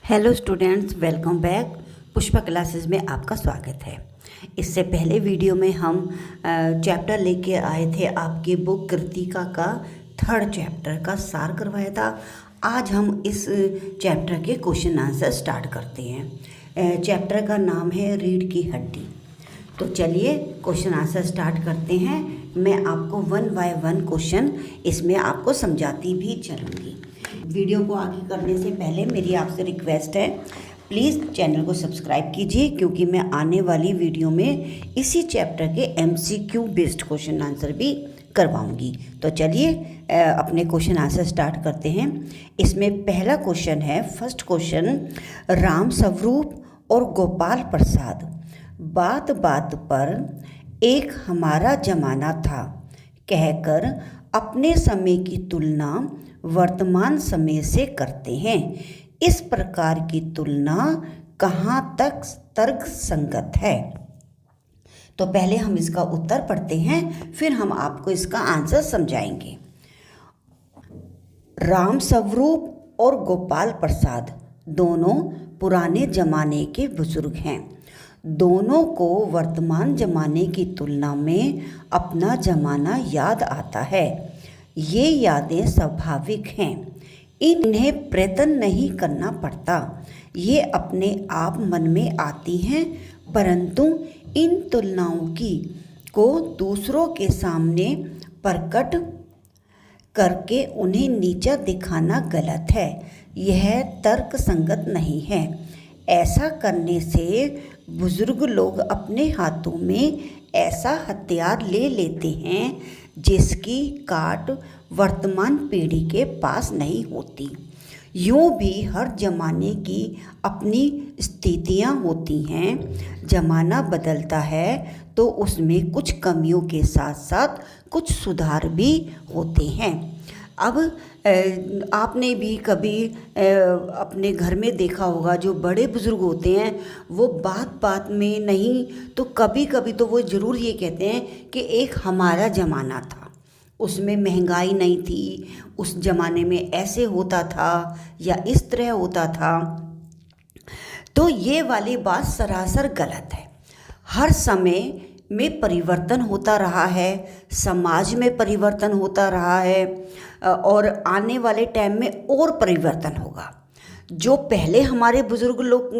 Hello students, welcome back. Pushpa classes में आपका स्वागत है। इससे पहले वीडियो में हम चैप्टर लेके आए थे आपकी बुक कृतिका का थर्ड चैप्टर का सार करवाया था। आज हम इस चैप्टर के क्वेश्चन आंसर स्टार्ट करते हैं। चैप्टर का नाम है रीढ़ की हड्डी। तो चलिए क्वेश्चन आंसर स्टार्ट करते हैं। मैं आपको 1 बाय 1 क्वेश्चन इसमें आपको समझाती भी चलूँगी। वीडियो को आगे करने से पहले मेरी आपसे रिक्वेस्ट है, प्लीज़ चैनल को सब्सक्राइब कीजिए, क्योंकि मैं आने वाली वीडियो में इसी चैप्टर के MCQ बेस्ड क्वेश्चन आंसर भी करवाऊंगी। तो चलिए अपने क्वेश्चन आंसर स्टार्ट करते हैं। इसमें पहला क्वेश्चन है, फर्स्ट क्वेश्चन, राम स्वरूप और गोपाल प्रसाद बात बात पर एक हमारा जमाना था कहकर अपने समय की तुलना वर्तमान समय से करते हैं। इस प्रकार की तुलना कहाँ तक तर्क संगत है? तो पहले हम इसका उत्तर पढ़ते हैं, फिर हम आपको इसका आंसर समझाएंगे। राम स्वरूप और गोपाल प्रसाद दोनों पुराने जमाने के बुजुर्ग हैं। दोनों को वर्तमान जमाने की तुलना में अपना जमाना याद आता है। ये यादें स्वाभाविक हैं, इन्हें प्रयत्न नहीं करना पड़ता, ये अपने आप मन में आती हैं। परंतु इन तुलनाओं को दूसरों के सामने प्रकट करके उन्हें नीचा दिखाना गलत है, यह तर्क संगत नहीं है। ऐसा करने से बुजुर्ग लोग अपने हाथों में ऐसा हथियार ले लेते हैं जिसकी काट वर्तमान पीढ़ी के पास नहीं होती। यूँ भी हर जमाने की अपनी स्थितियाँ होती हैं। जमाना बदलता है तो उसमें कुछ कमियों के साथ साथ कुछ सुधार भी होते हैं। अब आपने भी कभी अपने घर में देखा होगा, जो बड़े बुजुर्ग होते हैं वो बात बात में नहीं तो कभी कभी तो वो ज़रूर ये कहते हैं कि एक हमारा ज़माना था, उसमें महंगाई नहीं थी, उस ज़माने में ऐसे होता था या इस तरह होता था। तो ये वाली बात सरासर गलत है। हर समय में परिवर्तन होता रहा है, समाज में परिवर्तन होता रहा है और आने वाले टाइम में और परिवर्तन होगा। जो पहले हमारे बुजुर्ग लोग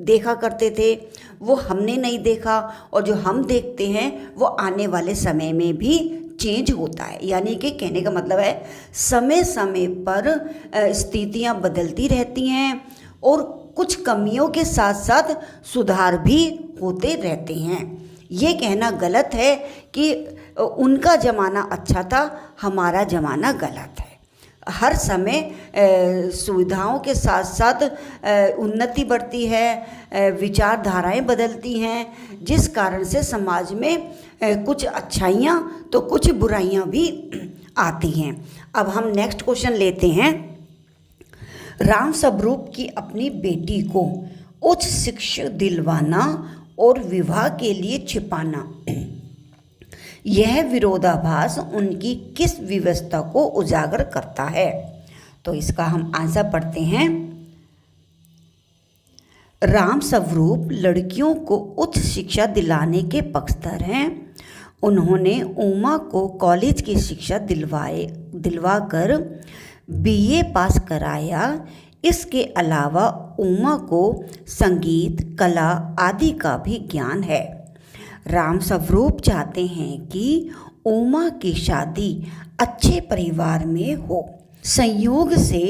देखा करते थे वो हमने नहीं देखा, और जो हम देखते हैं वो आने वाले समय में भी चेंज होता है। यानी कि कहने का मतलब है समय समय पर स्थितियां बदलती रहती हैं और कुछ कमियों के साथ साथ सुधार भी होते रहते हैं। ये कहना गलत है कि उनका ज़माना अच्छा था, हमारा ज़माना गलत है। हर समय सुविधाओं के साथ साथ उन्नति बढ़ती है, विचारधाराएं बदलती हैं, जिस कारण से समाज में कुछ अच्छाइयाँ तो कुछ बुराइयाँ भी आती हैं। अब हम नेक्स्ट क्वेश्चन लेते हैं। राम स्वरूप की अपनी बेटी को उच्च शिक्षा दिलवाना और विवाह के लिए छिपाना, यह विरोधाभास उनकी किस व्यवस्था को उजागर करता है? तो इसका हम आंसर पढ़ते हैं। राम स्वरूप लड़कियों को उच्च शिक्षा दिलाने के पक्षधर हैं। उन्होंने उमा को कॉलेज की शिक्षा दिलवाकर BA पास कराया। इसके अलावा उमा को संगीत, कला आदि का भी ज्ञान है। राम स्वरूप चाहते हैं कि उमा की शादी अच्छे परिवार में हो। संयोग से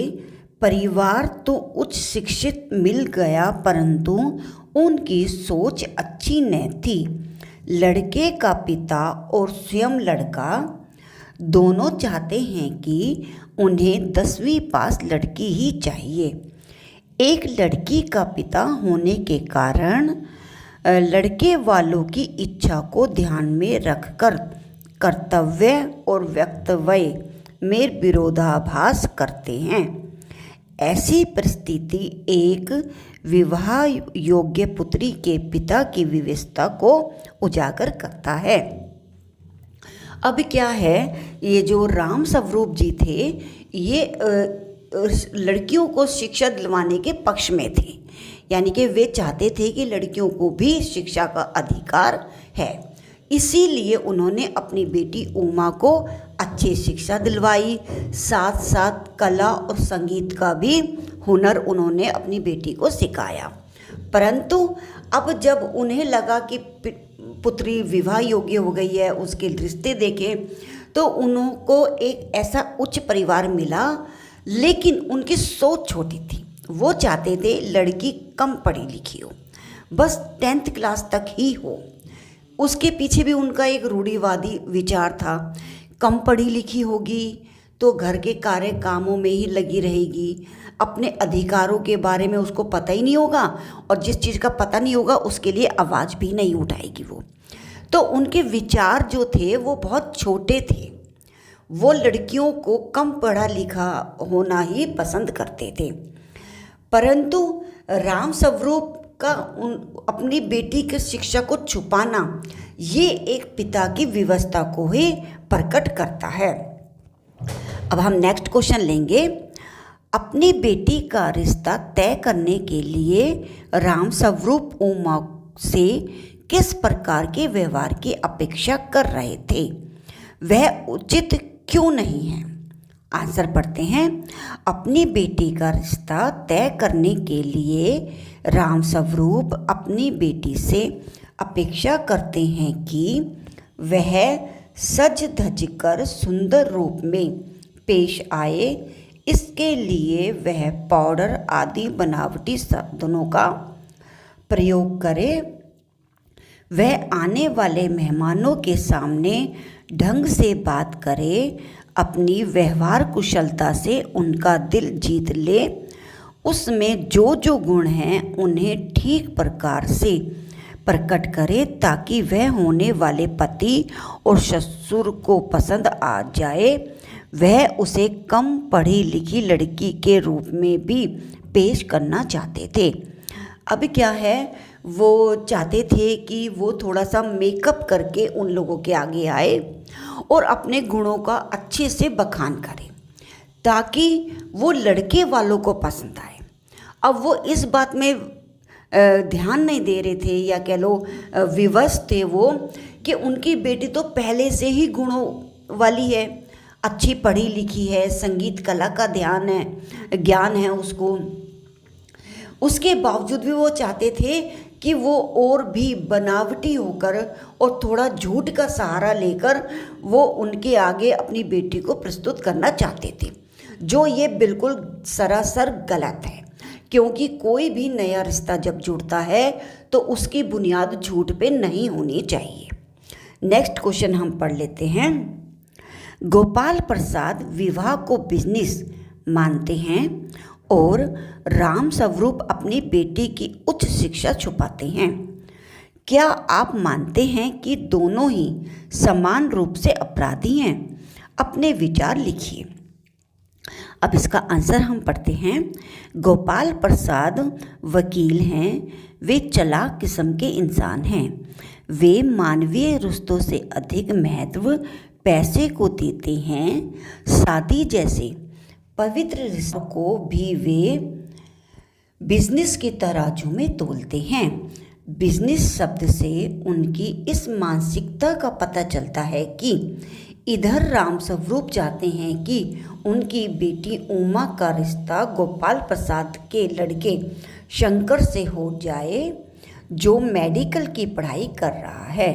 परिवार तो उच्च शिक्षित मिल गया, परंतु उनकी सोच अच्छी न थी। लड़के का पिता और स्वयं लड़का दोनों चाहते हैं कि उन्हें 10वीं पास लड़की ही चाहिए। एक लड़की का पिता होने के कारण लड़के वालों की इच्छा को ध्यान में रखकर कर्तव्य और वक्तव्य में विरोधाभास करते हैं। ऐसी परिस्थिति एक विवाह योग्य पुत्री के पिता की व्यवस्था को उजागर करता है। अब क्या है, ये जो राम स्वरूप जी थे, ये लड़कियों को शिक्षा दिलवाने के पक्ष में थे, यानी कि वे चाहते थे कि लड़कियों को भी शिक्षा का अधिकार है। इसीलिए उन्होंने अपनी बेटी उमा को अच्छी शिक्षा दिलवाई, साथ साथ कला और संगीत का भी हुनर उन्होंने अपनी बेटी को सिखाया। परंतु अब जब उन्हें लगा कि पुत्री विवाह योग्य हो गई है, उसके रिश्ते देखे, तो उनको एक ऐसा उच्च परिवार मिला, लेकिन उनकी सोच छोटी थी। वो चाहते थे लड़की कम पढ़ी लिखी हो, बस 10th क्लास तक ही हो। उसके पीछे भी उनका एक रूढ़िवादी विचार था, कम पढ़ी लिखी होगी तो घर के कार्य कामों में ही लगी रहेगी, अपने अधिकारों के बारे में उसको पता ही नहीं होगा, और जिस चीज़ का पता नहीं होगा उसके लिए आवाज़ भी नहीं उठाएगी वो। तो उनके विचार जो थे वो बहुत छोटे थे। वो लड़कियों को कम पढ़ा लिखा होना ही पसंद करते थे। परंतु राम स्वरूप का अपनी बेटी की शिक्षा को छुपाना, ये एक पिता की व्यवस्था को ही प्रकट करता है। अब हम नेक्स्ट क्वेश्चन लेंगे। अपनी बेटी का रिश्ता तय करने के लिए राम स्वरूप उमा से किस प्रकार के व्यवहार की अपेक्षा कर रहे थे, वह उचित क्यों नहीं है? आंसर पढ़ते हैं। अपनी बेटी का रिश्ता तय करने के लिए राम स्वरूप अपनी बेटी से अपेक्षा करते हैं कि वह सज धज कर सुंदर रूप में पेश आए। इसके लिए वह पाउडर आदि बनावटी साधनों का प्रयोग करे। वह आने वाले मेहमानों के सामने ढंग से बात करे, अपनी व्यवहार कुशलता से उनका दिल जीत ले। उसमें जो जो गुण हैं उन्हें ठीक प्रकार से प्रकट करे, ताकि वह होने वाले पति और ससुर को पसंद आ जाए। वह उसे कम पढ़ी लिखी लड़की के रूप में भी पेश करना चाहते थे। अब क्या है, वो चाहते थे कि वो थोड़ा सा मेकअप करके उन लोगों के आगे आए और अपने गुणों का अच्छे से बखान करे, ताकि वो लड़के वालों को पसंद आए। अब वो इस बात में ध्यान नहीं दे रहे थे, या कह लो विवश थे वो, कि उनकी बेटी तो पहले से ही गुणों वाली है, अच्छी पढ़ी लिखी है, संगीत कला का ज्ञान है उसको। उसके बावजूद भी वो चाहते थे कि वो और भी बनावटी होकर और थोड़ा झूठ का सहारा लेकर वो उनके आगे अपनी बेटी को प्रस्तुत करना चाहते थे, जो ये बिल्कुल सरासर गलत है। क्योंकि कोई भी नया रिश्ता जब जुड़ता है तो उसकी बुनियाद झूठ पे नहीं होनी चाहिए। नेक्स्ट क्वेश्चन हम पढ़ लेते हैं। गोपाल प्रसाद विवाह को बिजनेस मानते हैं और राम स्वरूप अपनी बेटी की उच्च शिक्षा छुपाते हैं। क्या आप मानते हैं कि दोनों ही समान रूप से अपराधी हैं? अपने विचार लिखिए। अब इसका आंसर हम पढ़ते हैं। गोपाल प्रसाद वकील हैं। वे चालाक किस्म के इंसान हैं। वे मानवीय रिश्तों से अधिक महत्व पैसे को देते हैं। शादी जैसे पवित्र रिश्तों को भी वे बिजनेस के तराजू में तोलते हैं। बिजनेस शब्द से उनकी इस मानसिकता का पता चलता है कि इधर राम स्वरूप चाहते हैं कि उनकी बेटी उमा का रिश्ता गोपाल प्रसाद के लड़के शंकर से हो जाए, जो मेडिकल की पढ़ाई कर रहा है।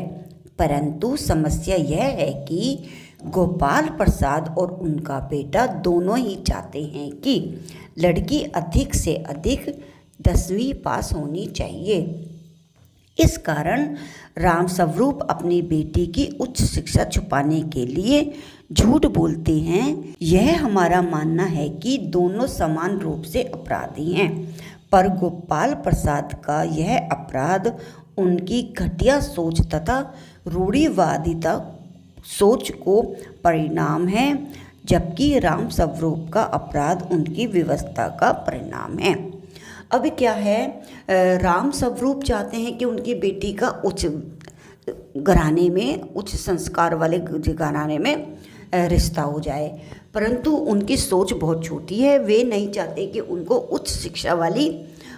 परंतु समस्या यह है कि गोपाल प्रसाद और उनका बेटा दोनों ही चाहते हैं कि लड़की अधिक से अधिक 10वीं पास होनी चाहिए। इस कारण राम स्वरूप अपनी बेटी की उच्च शिक्षा छुपाने के लिए झूठ बोलते हैं। यह हमारा मानना है कि दोनों समान रूप से अपराधी हैं, पर गोपाल प्रसाद का यह अपराध उनकी घटिया सोच तथा रूढ़िवादिता सोच को परिणाम है, जबकि राम स्वरूप का अपराध उनकी व्यवस्था का परिणाम है। अब क्या है, राम स्वरूप चाहते हैं कि उनकी बेटी का उच्च घराने में, उच्च संस्कार वाले घराने में रिश्ता हो जाए, परंतु उनकी सोच बहुत छोटी है। वे नहीं चाहते कि उनको उच्च शिक्षा वाली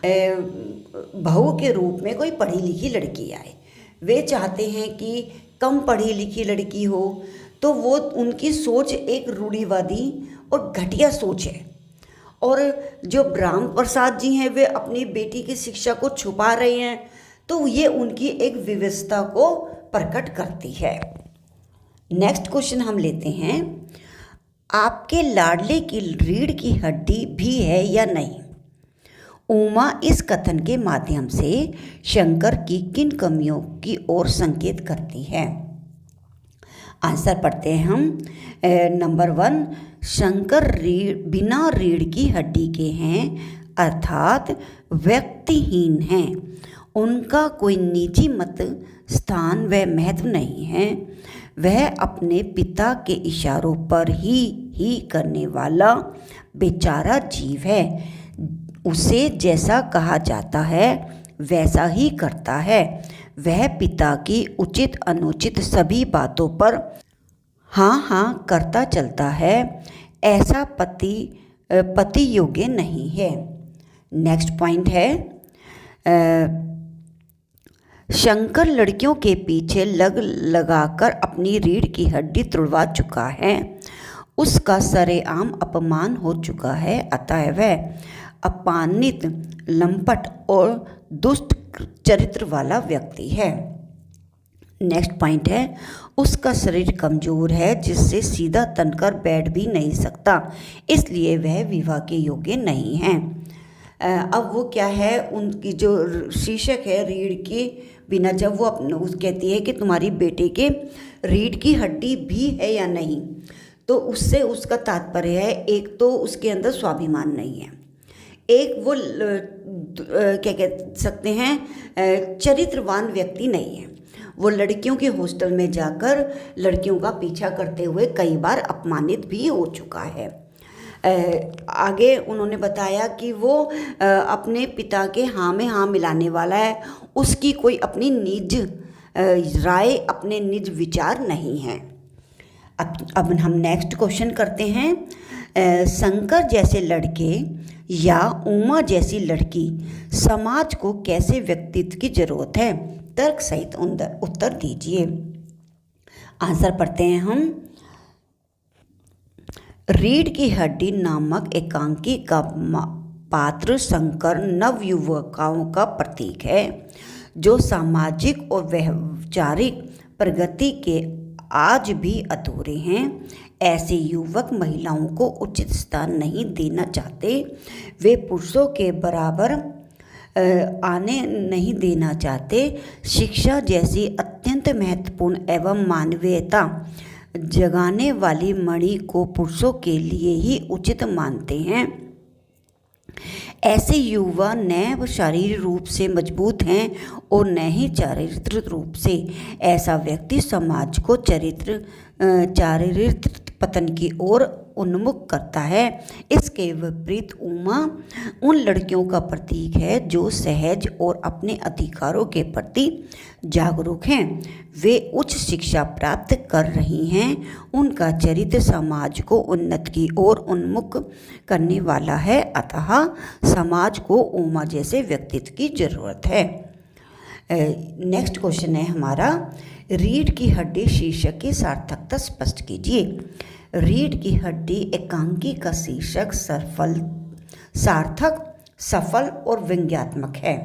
बहू के रूप में कोई पढ़ी लिखी लड़की आए। वे चाहते हैं कि कम पढ़ी लिखी लड़की हो। तो वो उनकी सोच एक रूढ़िवादी और घटिया सोच है। और जो ब्रह्म प्रसाद जी हैं वे अपनी बेटी की शिक्षा को छुपा रहे हैं, तो ये उनकी एक विवशता को प्रकट करती है। नेक्स्ट क्वेश्चन हम लेते हैं, आपके लाडले की रीढ़ की हड्डी भी है या नहीं? उमा इस कथन के माध्यम से शंकर की किन कमियों की ओर संकेत करती है? आंसर पढ़ते हैं हम। नंबर 1, शंकर बिना रीढ़ की हड्डी के हैं, अर्थात व्यक्तिहीन हैं। उनका कोई निजी मत, स्थान व महत्व नहीं है। वह अपने पिता के इशारों पर ही करने वाला बेचारा जीव है। उसे जैसा कहा जाता है वैसा ही करता है। वह पिता की उचित अनुचित सभी बातों पर हाँ हाँ करता चलता है। ऐसा पति योग्य नहीं है। नेक्स्ट पॉइंट है, शंकर लड़कियों के पीछे लगाकर अपनी रीढ़ की हड्डी तुड़वा चुका है। उसका सरेआम अपमान हो चुका है, अतः वह अपमानित, लंपट और दुष्ट चरित्र वाला व्यक्ति है। नेक्स्ट पॉइंट है, उसका शरीर कमजोर है जिससे सीधा तनकर बैठ भी नहीं सकता, इसलिए वह विवाह के योग्य नहीं है। अब वो क्या है, उनकी जो शीर्षक है रीढ़ की बिना, जब वो कहती है कि तुम्हारी बेटे के रीढ़ की हड्डी भी है या नहीं, तो उससे उसका तात्पर्य है, एक तो उसके अंदर स्वाभिमान नहीं है, एक वो क्या कह सकते हैं चरित्रवान व्यक्ति नहीं है। वो लड़कियों के हॉस्टल में जाकर लड़कियों का पीछा करते हुए कई बार अपमानित भी हो चुका है। आगे उन्होंने बताया कि वो अपने पिता के हाँ में हाँ मिलाने वाला है। उसकी कोई अपनी निज राय, अपने निज विचार नहीं है। अब हम नेक्स्ट क्वेश्चन करते हैं, शंकर जैसे लड़के या उमा जैसी लड़की समाज को कैसे व्यक्तित्व की जरूरत है? तर्क सहित उत्तर दीजिए। आंसर पढ़ते हैं हम। रीढ़ की हड्डी नामक एकांकी का पात्र शंकर नवयुवकों का प्रतीक है, जो सामाजिक और वैचारिक प्रगति के आज भी अधूरे हैं। ऐसे युवक महिलाओं को उचित स्थान नहीं देना चाहते। वे पुरुषों के बराबर आने नहीं देना चाहते। शिक्षा जैसी अत्यंत महत्वपूर्ण एवं मानवीयता जगाने वाली मणि को पुरुषों के लिए ही उचित मानते हैं। ऐसे युवा न शारीरिक रूप से मजबूत हैं और न ही चारित्रिक रूप से। ऐसा व्यक्ति समाज को चारित्रिक पतन की ओर उन्मुख करता है। इसके विपरीत उमा उन लड़कियों का प्रतीक है जो सहज और अपने अधिकारों के प्रति जागरूक हैं। वे उच्च शिक्षा प्राप्त कर रही हैं। उनका चरित्र समाज को उन्नति की ओर उन्मुख करने वाला है, अतः समाज को उमा जैसे व्यक्तित्व की जरूरत है। नेक्स्ट क्वेश्चन है हमारा, रीढ़ की हड्डी शीर्षक की सार्थकता स्पष्ट कीजिए। रीढ़ की हड्डी एकांकी का शीर्षक सार्थक, सफल और व्यंग्यात्मक है।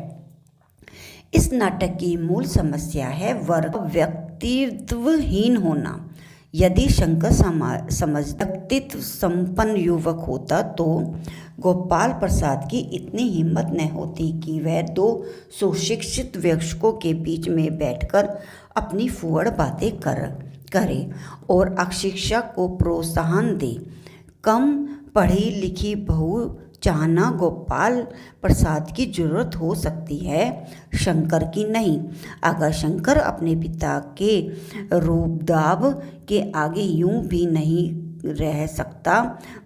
इस नाटक की मूल समस्या है वर्ग व्यक्तित्वहीन होना। यदि शंकर व्यक्तित्व संपन्न युवक होता तो गोपाल प्रसाद की इतनी हिम्मत न होती कि वह दो सुशिक्षित वयस्कों के बीच में बैठकर अपनी फुहड़ बातें करे और अशिक्षा को प्रोत्साहन दे। कम पढ़ी लिखी बहू चाहना गोपाल प्रसाद की जरूरत हो सकती है, शंकर की नहीं। अगर शंकर अपने पिता के रूबदाब के आगे यूं भी नहीं रह सकता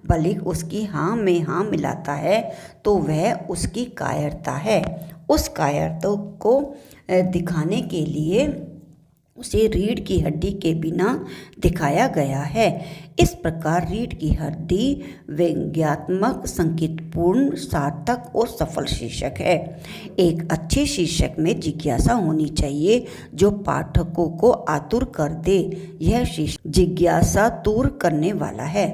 बल्कि उसकी हाँ में हाँ मिलाता है, तो वह उसकी कायरता है। उस कायरता को दिखाने के लिए उसे रीढ़ की हड्डी के बिना दिखाया गया है। इस प्रकार रीढ़ की हड्डी व्यंग्यात्मक, संकेतपूर्ण, सार्थक और सफल शीर्षक है। एक अच्छे शीर्षक में जिज्ञासा होनी चाहिए जो पाठकों को आतुर कर दे। यह शीर्षक जिज्ञासा दूर करने वाला है।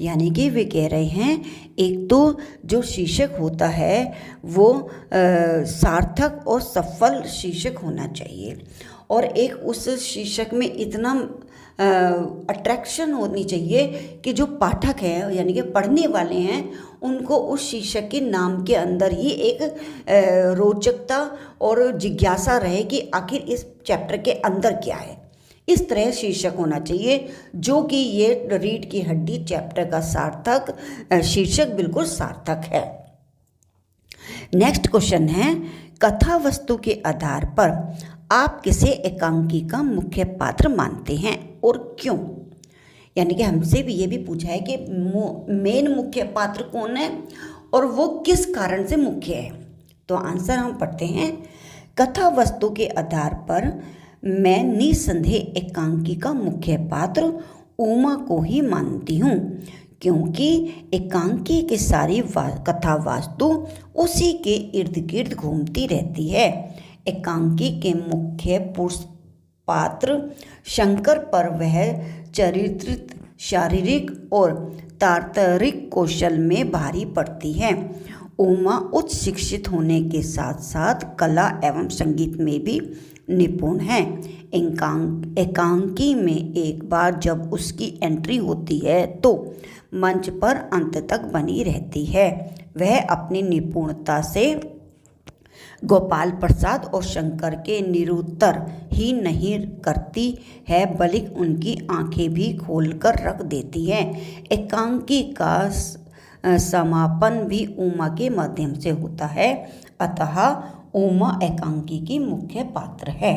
यानी कि वे कह रहे हैं एक तो जो शीर्षक होता है वो सार्थक और सफल शीर्षक होना चाहिए, और एक उस शीर्षक में इतना अट्रैक्शन होनी चाहिए कि जो पाठक है यानी कि पढ़ने वाले हैं उनको उस शीर्षक के नाम के अंदर ही एक रोचकता और जिज्ञासा रहे कि आखिर इस चैप्टर के अंदर क्या है। इस तरह शीर्षक होना चाहिए जो कि ये रीढ़ की हड्डी चैप्टर का सार्थक शीर्षक बिल्कुल सार्थक है। नेक्स्ट क्वेश्चन है, कथा वस्तु के आधार पर आप किसे एकांकी का मुख्य पात्र मानते हैं और क्यों? यानी कि हमसे भी ये भी पूछा है कि मेन मुख्य पात्र कौन है और वो किस कारण से मुख्य है। तो आंसर हम पढ़ते हैं, कथा वस्तु के आधार पर मैं निसंदेह एकांकी का मुख्य पात्र उमा को ही मानती हूँ, क्योंकि एकांकी की सारी कथा वास्तु उसी के इर्द गिर्द घूमती रहती है। एकांकी के मुख्य पुरुष पात्र शंकर पर वह चरित्रित, शारीरिक और तार्तरिक कौशल में भारी पड़ती है। उमा उच्च शिक्षित होने के साथ साथ कला एवं संगीत में भी निपुण है। एकांकी में एक बार जब उसकी एंट्री होती है तो मंच पर अंत तक बनी रहती है। वह अपनी निपुणता से गोपाल प्रसाद और शंकर के निरुत्तर ही नहीं करती है बल्कि उनकी आंखें भी खोलकर रख देती है। एकांकी का समापन भी उमा के माध्यम से होता है, अतः उमा एकांकी की मुख्य पात्र है।